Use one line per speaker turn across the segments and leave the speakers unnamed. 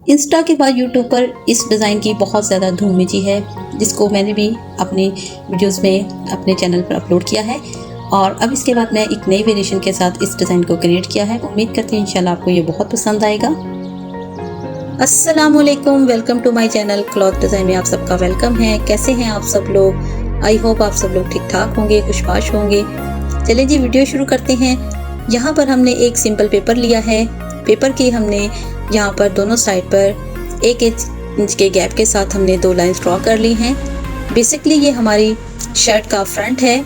Insta के बाद YouTube पर इस डिज़ाइन की बहुत ज़्यादा धूम मची है, जिसको मैंने भी अपनी वीडियोस में अपने चैनल पर अपलोड किया है। और अब इसके बाद मैं एक नई वेरिएशन के साथ इस डिज़ाइन को क्रिएट किया है। उम्मीद करती हूँ इंशाल्लाह आपको ये बहुत पसंद आएगा। अस्सलामुअलैकुम, welcome to my channel. Cloth design में आप सबका वेलकम है। कैसे हैं आप सब लोग? आई होप आप सब लोग ठीक ठाक होंगे, खुशबाश होंगे। चलिए जी वीडियो शुरू करते हैं। यहाँ पर हमने एक सिंपल पेपर लिया है। पेपर की हमने यहाँ पर दोनों साइड पर 1 इंच के गैप के साथ हमने 2 लाइंस ड्रॉ कर ली हैं। बेसिकली ये हमारी शर्ट का फ्रंट है।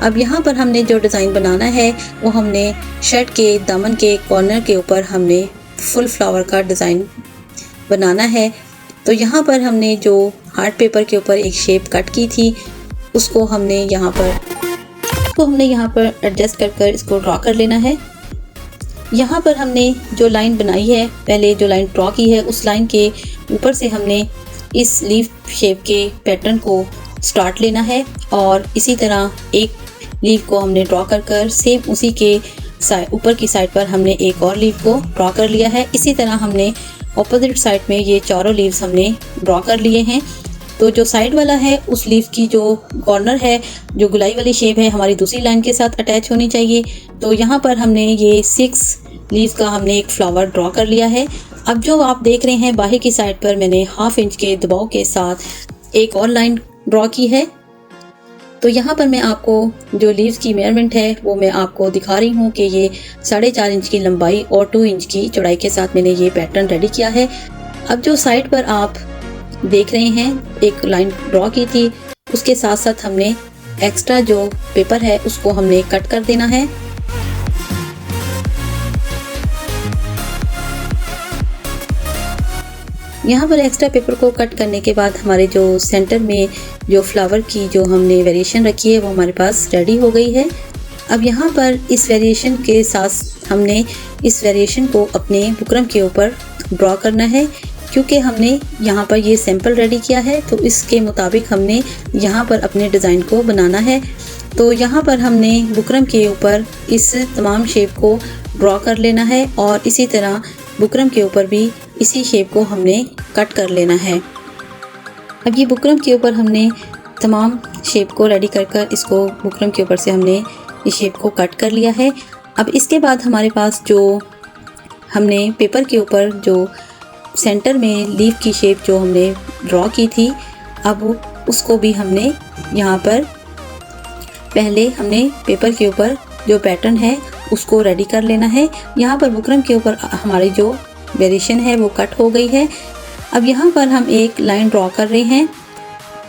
अब यहाँ पर हमने जो डिज़ाइन बनाना है वो हमने शर्ट के दामन के कॉर्नर के ऊपर हमने फुल फ्लावर का डिज़ाइन बनाना है। तो यहाँ पर हमने जो हार्ड पेपर के ऊपर एक शेप कट की थी उसको हमने यहाँ पर एडजस्ट कर इसको ड्रॉ कर लेना है। यहाँ पर हमने जो लाइन बनाई है, पहले जो लाइन ड्रॉ की है उस लाइन के ऊपर से हमने इस लीफ शेप के पैटर्न को स्टार्ट लेना है और इसी तरह एक लीफ को हमने ड्रॉ कर सेम उसी के ऊपर की साइड पर हमने एक और लीफ को ड्रॉ कर लिया है। इसी तरह हमने ऑपोजिट साइड में ये चारों लीव्स हमने ड्रॉ कर लिए हैं। तो जो साइड वाला है उस लीफ की जो कॉर्नर है, जो गुलाई वाली शेप है, हमारी दूसरी लाइन के साथ अटैच होनी चाहिए। तो यहाँ पर हमने ये 6 लीफ का हमने एक फ्लावर ड्रॉ कर लिया है। अब जो आप देख रहे हैं बाहर की साइड पर मैंने 1/2 इंच के दबाव के साथ एक और लाइन ड्रॉ की है। तो यहाँ पर मैं आपको जो लीव्स की मेजरमेंट है वो मैं आपको दिखा रही हूँ कि ये 4.5 इंच की लंबाई और 2 इंच की चौड़ाई के साथ मैंने ये पैटर्न रेडी किया है। अब जो साइड पर आप देख रहे हैं एक लाइन ड्रॉ की थी, उसके साथ साथ हमने एक्स्ट्रा जो पेपर है उसको हमने कट कर देना है। यहाँ पर एक्स्ट्रा पेपर को कट करने के बाद हमारे जो सेंटर में जो फ्लावर की जो हमने वेरिएशन रखी है वो हमारे पास रेडी हो गई है। अब यहाँ पर इस वेरिएशन के साथ हमने इस वेरिएशन को अपने बुकरम के ऊपर ड्रॉ करना है। क्योंकि हमने यहाँ पर ये सैंपल रेडी किया है तो इसके मुताबिक हमने यहाँ पर अपने डिज़ाइन को बनाना है। तो यहाँ पर हमने बुकरम के ऊपर इस तमाम शेप को ड्रॉ कर लेना है और इसी तरह बुकरम के ऊपर भी इसी शेप को हमने कट कर लेना है। अब ये बुकरम के ऊपर हमने तमाम शेप को रेडी कर इसको बुकरम के ऊपर से हमने इस शेप को कट कर लिया है। अब इसके बाद हमारे पास जो हमने पेपर के ऊपर जो सेंटर में लीफ की शेप जो हमने ड्रॉ की थी, अब उसको भी हमने यहाँ पर पहले हमने पेपर के ऊपर जो पैटर्न है उसको रेडी कर लेना है। यहाँ पर बुकरम के ऊपर हमारी जो वेरिएशन है वो कट हो गई है। अब यहाँ पर हम एक लाइन ड्रॉ कर रहे हैं।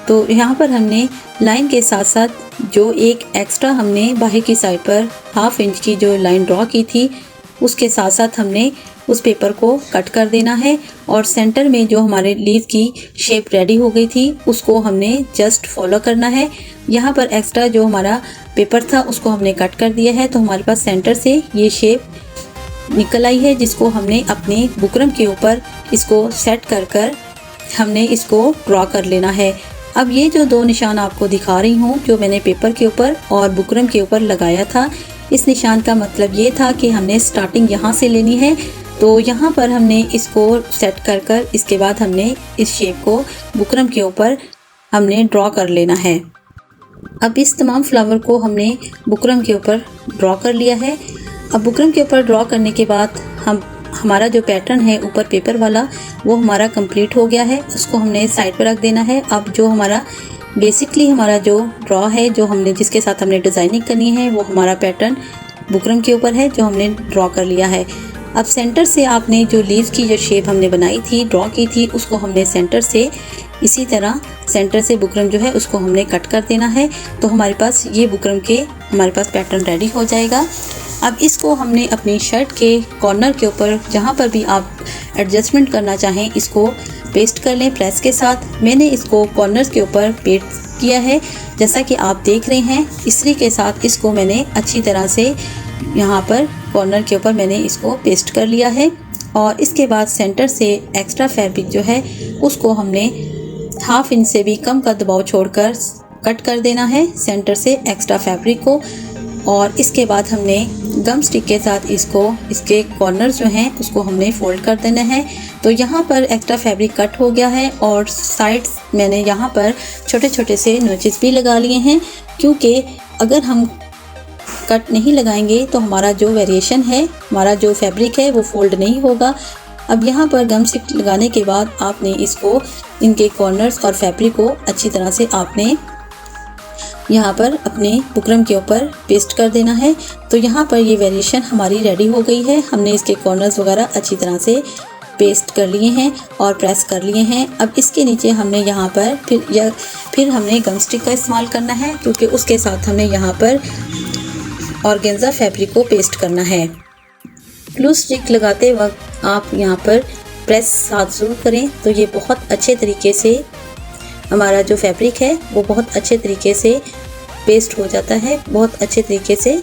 तो यहाँ पर हमने लाइन के साथ साथ जो एक एक्स्ट्रा हमने बाहर की साइड पर 1/2 इंच की जो लाइन ड्रॉ की थी उसके साथ साथ हमने उस पेपर को कट कर देना है और सेंटर में जो हमारे लीफ की शेप रेडी हो गई थी उसको हमने जस्ट फॉलो करना है। यहाँ पर एक्स्ट्रा जो हमारा पेपर था उसको हमने कट कर दिया है। तो हमारे पास सेंटर से ये शेप निकल आई है जिसको हमने अपने बुकरम के ऊपर इसको सेट कर हमने इसको ड्रॉ कर लेना है। अब ये जो 2 निशान आपको दिखा रही हूँ जो मैंने पेपर के ऊपर और बुकरम के ऊपर लगाया था, इस निशान का मतलब ये था कि हमने स्टार्टिंग यहाँ से लेनी है। तो यहाँ पर हमने इसको सेट कर इसके बाद हमने इस शेप को बुकरम के ऊपर हमने ड्रॉ कर लेना है। अब इस तमाम फ्लावर को हमने बुकरम के ऊपर ड्रॉ कर लिया है। अब बुकरम के ऊपर ड्रॉ करने के बाद हमारा जो पैटर्न है ऊपर पेपर वाला वो हमारा कंप्लीट हो गया है, उसको हमने साइड पर रख देना है। अब जो हमारा बेसिकली हमारा जो ड्रॉ है जो हमने जिसके साथ हमने डिज़ाइनिंग करनी है वो हमारा पैटर्न बुकरम के ऊपर है जो हमने ड्रॉ कर लिया है। अब सेंटर से आपने जो लीव्स की जो शेप हमने बनाई थी, ड्रॉ की थी, उसको हमने सेंटर से इसी तरह सेंटर से बुकरम जो है उसको हमने कट कर देना है। तो हमारे पास ये बुकरम के हमारे पास पैटर्न रेडी हो जाएगा। अब इसको हमने अपनी शर्ट के कॉर्नर के ऊपर जहाँ पर भी आप एडजस्टमेंट करना चाहें इसको पेस्ट कर लें प्रेस के साथ। मैंने इसको कॉर्नर्स के ऊपर पेस्ट किया है जैसा कि आप देख रहे हैं। इस्त्री के साथ इसको मैंने अच्छी तरह से यहाँ पर कॉर्नर के ऊपर मैंने इसको पेस्ट कर लिया है और इसके बाद सेंटर से एक्स्ट्रा फैब्रिक जो है उसको हमने 1/2 इंच से भी कम का दबाव छोड़कर कट कर देना है सेंटर से एक्स्ट्रा फैब्रिक को। और इसके बाद हमने गम स्टिक के साथ इसके कॉर्नर जो हैं उसको हमने फोल्ड कर देना है। तो यहाँ पर एक्स्ट्रा फैब्रिक कट हो गया है और साइड्स मैंने यहाँ पर छोटे छोटे से नोचेस भी लगा लिए हैं, क्योंकि अगर हम कट नहीं लगाएंगे तो हमारा जो वेरिएशन है, हमारा जो फैब्रिक है वो फोल्ड नहीं होगा। अब यहाँ पर गम स्टिक लगाने के बाद आपने इनके कॉर्नर्स और फैब्रिक को अच्छी तरह से आपने यहाँ पर अपने बुकरम के ऊपर पेस्ट कर देना है। तो यहाँ पर ये वेरिएशन हमारी रेडी हो गई है। हमने इसके कॉर्नर्स वगैरह अच्छी तरह से पेस्ट कर लिए हैं और प्रेस कर लिए हैं। अब इसके नीचे हमने यहाँ पर फिर हमने गम स्टिक का इस्तेमाल करना है, क्योंकि उसके साथ हमने यहाँ पर ऑर्गेन्जा फैब्रिक को पेस्ट करना है। ग्लू स्टिक लगाते वक्त आप यहाँ पर प्रेस साथ ज़रूर करें, तो ये बहुत अच्छे तरीके से हमारा जो फैब्रिक है वो बहुत अच्छे तरीके से पेस्ट हो जाता है, बहुत अच्छे तरीके से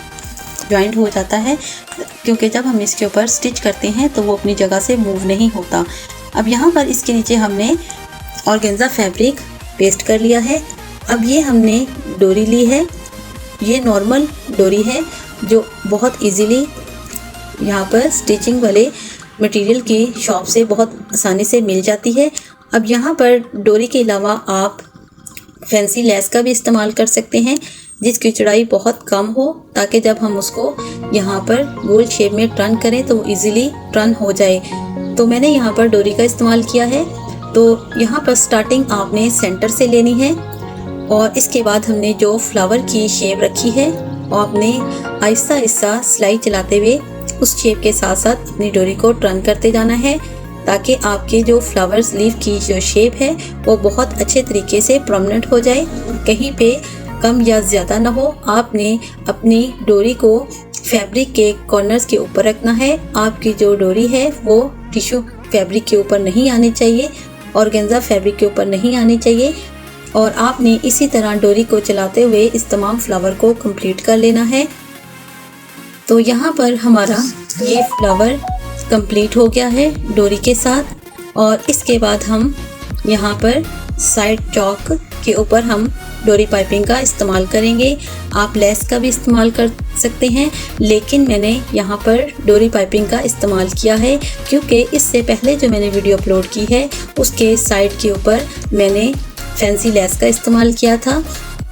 जॉइंट हो जाता है, क्योंकि जब हम इसके ऊपर स्टिच करते हैं तो वो अपनी जगह से मूव नहीं होता। अब यहाँ पर इसके नीचे हमने ऑर्गेन्जा फैब्रिक पेस्ट कर लिया है। अब ये हमने डोरी ली है, ये नॉर्मल डोरी है जो बहुत इजीली यहाँ पर स्टिचिंग वाले मटेरियल की शॉप से बहुत आसानी से मिल जाती है। अब यहाँ पर डोरी के अलावा आप फैंसी लेस का भी इस्तेमाल कर सकते हैं, जिसकी चौड़ाई बहुत कम हो, ताकि जब हम उसको यहाँ पर गोल शेप में टर्न करें तो इजीली टर्न हो जाए। तो मैंने यहाँ पर डोरी का इस्तेमाल किया है। तो यहाँ पर स्टार्टिंग आपने सेंटर से लेनी है और इसके बाद हमने जो फ्लावर की शेप रखी है और आपने आहिस्ता आहिस्ता सिलाई चलाते हुए उस शेप के साथ साथ अपनी डोरी को टर्न करते जाना है, ताकि आपके जो फ्लावर्स लीफ की जो शेप है वो बहुत अच्छे तरीके से प्रोमिनेंट हो जाए, कहीं पे कम या ज़्यादा ना हो। आपने अपनी डोरी को फैब्रिक के कॉर्नर्स के ऊपर रखना है। आपकी जो डोरी है वो टिश्यू फैब्रिक के ऊपर नहीं आनी चाहिए, ऑर्गेन्जा फैब्रिक के ऊपर नहीं आनी चाहिए। और आपने इसी तरह डोरी को चलाते हुए इस तमाम फ्लावर को कंप्लीट कर लेना है। तो यहाँ पर हमारा ये फ्लावर कंप्लीट हो गया है डोरी के साथ। और इसके बाद हम यहाँ पर साइड चौक के ऊपर हम डोरी पाइपिंग का इस्तेमाल करेंगे। आप लेस का भी इस्तेमाल कर सकते हैं, लेकिन मैंने यहाँ पर डोरी पाइपिंग का इस्तेमाल किया है, क्योंकि इससे पहले जो मैंने वीडियो अपलोड की है उसके साइड के ऊपर मैंने फैंसी लेस का इस्तेमाल किया था।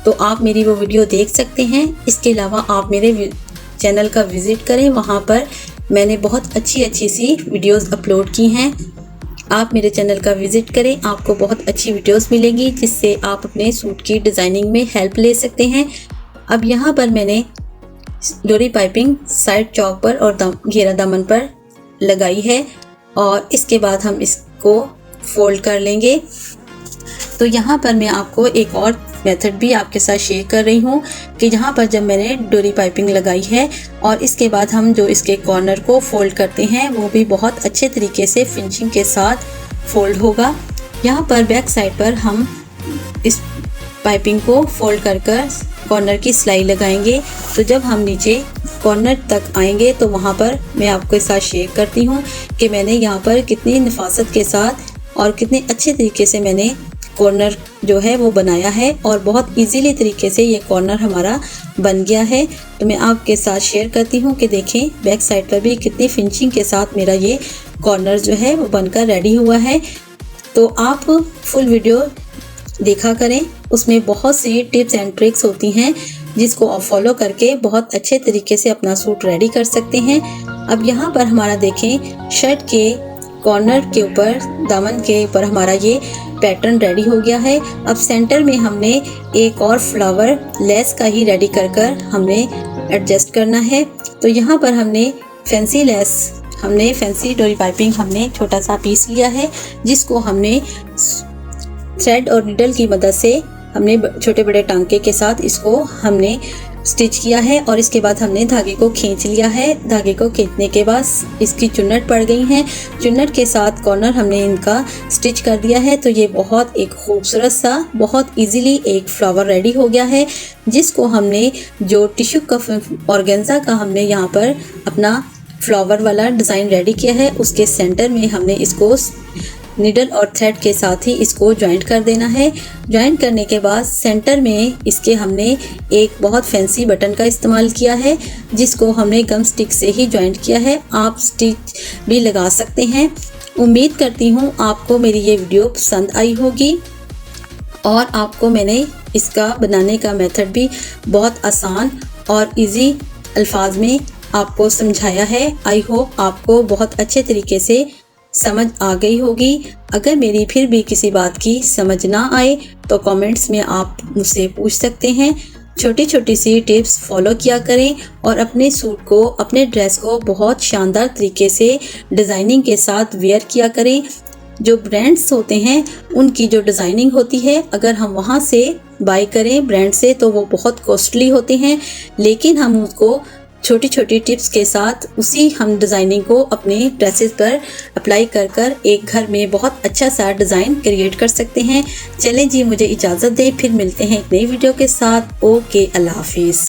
तो आप मेरी वो वीडियो देख सकते हैं। इसके अलावा आप मेरे चैनल का विज़िट करें, वहाँ पर मैंने बहुत अच्छी सी वीडियोस अपलोड की हैं। आप मेरे चैनल का विज़िट करें, आपको बहुत अच्छी वीडियोस मिलेंगी जिससे आप अपने सूट की डिज़ाइनिंग में हेल्प ले सकते हैं। अब यहाँ पर मैंने डोरी पाइपिंग साइड चौक पर और घेरा दामन पर लगाई है और इसके बाद हम इसको फोल्ड कर लेंगे। तो यहाँ पर मैं आपको एक और मेथड भी आपके साथ शेयर कर रही हूँ कि यहाँ पर जब मैंने डोरी पाइपिंग लगाई है और इसके बाद हम जो इसके कॉर्नर को फोल्ड करते हैं वो भी बहुत अच्छे तरीके से फिनिशिंग के साथ फोल्ड होगा। यहाँ पर बैक साइड पर हम इस पाइपिंग को फोल्ड कर कॉर्नर की सिलाई लगाएंगे। तो जब हम नीचे कॉर्नर तक आएंगे तो वहाँ पर मैं आपके साथ शेयर करती हूँ कि मैंने यहाँ पर कितनी नफासत के साथ और कितने अच्छे तरीके से मैंने कॉर्नर जो है वो बनाया है और बहुत इजीली तरीके से ये कॉर्नर हमारा बन गया है। तो मैं आपके साथ शेयर करती हूँ कि देखें बैक साइड पर भी कितनी फिनिशिंग के साथ मेरा ये कॉर्नर जो है वो बनकर रेडी हुआ है। तो आप फुल वीडियो देखा करें, उसमें बहुत सी टिप्स एंड ट्रिक्स होती हैं जिसको आप फॉलो करके बहुत अच्छे तरीके से अपना सूट रेडी कर सकते हैं। अब यहाँ पर हमारा देखें शर्ट के कॉर्नर के ऊपर, दामन के ऊपर हमारा ये पैटर्न रेडी हो गया है। अब सेंटर में हमने एक और फ्लावर लेस का ही रेडी कर हमने एडजस्ट करना है। तो यहाँ पर हमने फैंसी डोरी पाइपिंग हमने छोटा सा पीस लिया है, जिसको हमने थ्रेड और नीडल की मदद से हमने छोटे बड़े टांके के साथ इसको हमने स्टिच किया है और इसके बाद हमने धागे को खींच लिया है। धागे को खींचने के बाद इसकी चुन्नट पड़ गई है। चुन्नट के साथ कॉर्नर हमने इनका स्टिच कर दिया है। तो ये बहुत एक खूबसूरत सा बहुत इजीली एक फ्लावर रेडी हो गया है, जिसको हमने जो टिश्यू का ऑर्गेन्जा का हमने यहाँ पर अपना फ्लावर वाला डिज़ाइन रेडी किया है, उसके सेंटर में हमने इसको निडल और थ्रेड के साथ ही इसको ज्वाइंट कर देना है। ज्वाइंट करने के बाद सेंटर में इसके हमने एक बहुत फैंसी बटन का इस्तेमाल किया है, जिसको हमने गम स्टिक से ही ज्वाइंट किया है। आप स्टिच भी लगा सकते हैं। उम्मीद करती हूँ आपको मेरी ये वीडियो पसंद आई होगी और आपको मैंने इसका बनाने का मेथड भी बहुत आसान और इजी अल्फाज में आपको समझाया है। आई होप आपको बहुत अच्छे तरीके से समझ आ गई होगी। अगर मेरी फिर भी किसी बात की समझ ना आए तो कमेंट्स में आप मुझसे पूछ सकते हैं। छोटी छोटी सी टिप्स फॉलो किया करें और अपने सूट को, अपने ड्रेस को बहुत शानदार तरीके से डिज़ाइनिंग के साथ वेयर किया करें। जो ब्रांड्स होते हैं उनकी जो डिज़ाइनिंग होती है, अगर हम वहाँ से बाय करें ब्रांड से तो वो बहुत कॉस्टली होते हैं, लेकिन हम उसको छोटी छोटी टिप्स के साथ उसी हम डिज़ाइनिंग को अपने ड्रेसेस पर अप्लाई कर कर एक घर में बहुत अच्छा सा डिज़ाइन क्रिएट कर सकते हैं। चलें जी, मुझे इजाज़त दें, फिर मिलते हैं एक नई वीडियो के साथ। ओके, अल्लाह हाफिज़।